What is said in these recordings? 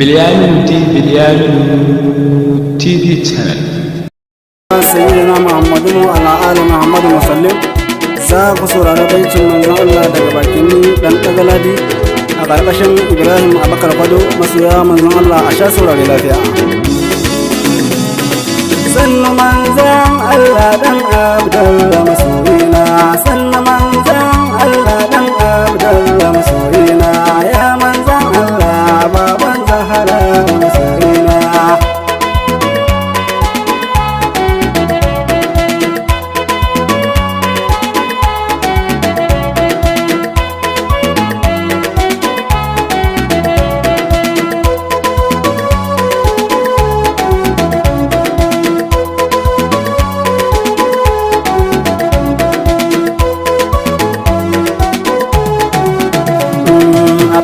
Bilyamin TV channel. Sayyidina Muhammadu ala ali Muhammadu musallim. Za ku saurari baicin manzon Allah daga bakin ni dan Dagaladi a ƙarƙashin Ibrahim Abakar Kwado, masoya manzon Allah a sha saurari lafiya. Sannu manzon Allah dan Abdullah masoyina, sannu manzon Allah dan Abdullah masoyina, ya manzon Allah baban Zahra masoyina.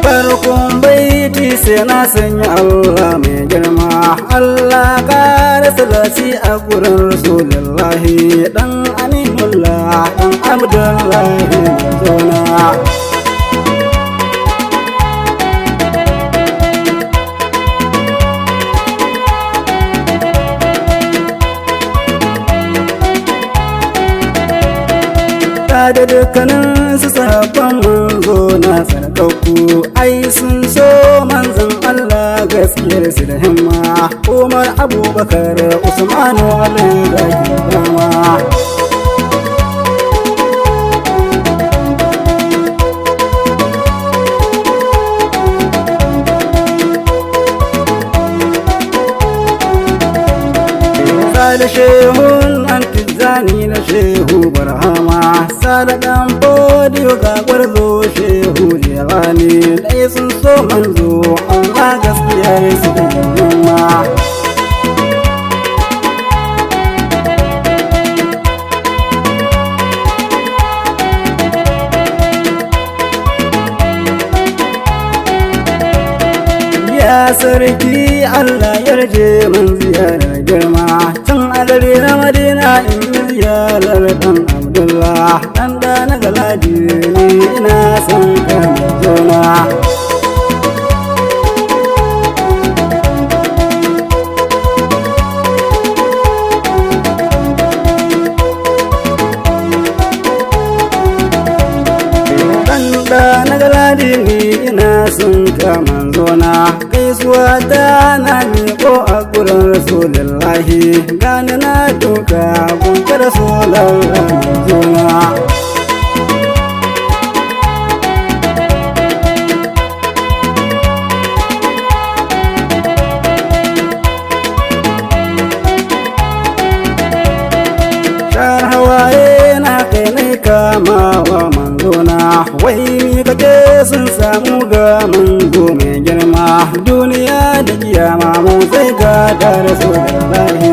Farkon baiti sai na sanya Allah mai girma, Allah ƙara salati a gurin Rasulullahi dan Aminullah dan Abdullahi manzona. Da dukkanin su sabon manzo na sarkauku, ai sun so manzon Allah gaskiyar su da himma. Umar, Abubakar, Usmanu, Ali da Kirama. Da shehun antizani na shehu barhama, sadakan bodiyo ga gwarzo shehu jelani, dai sun so manzo Allah gaskiyar su da himma. Ya sarki Allah yarje mun ziyarar girma, can a dare na Madina in yi ziyarar dan Abdullah dan da na Galadi ne, ina son ka zona. Na Galadi ne, ina son ka manzona. Gaisuwa ta na miƙo a gurin Rasulullahi, gani na duka gunka Rasulullahi manzona. Shar hawaye na kai nai kama wa manzona, wai ni kake sun samu ga manzo mai girma, duniya da kiyama mu sai ga da Rasulullahi.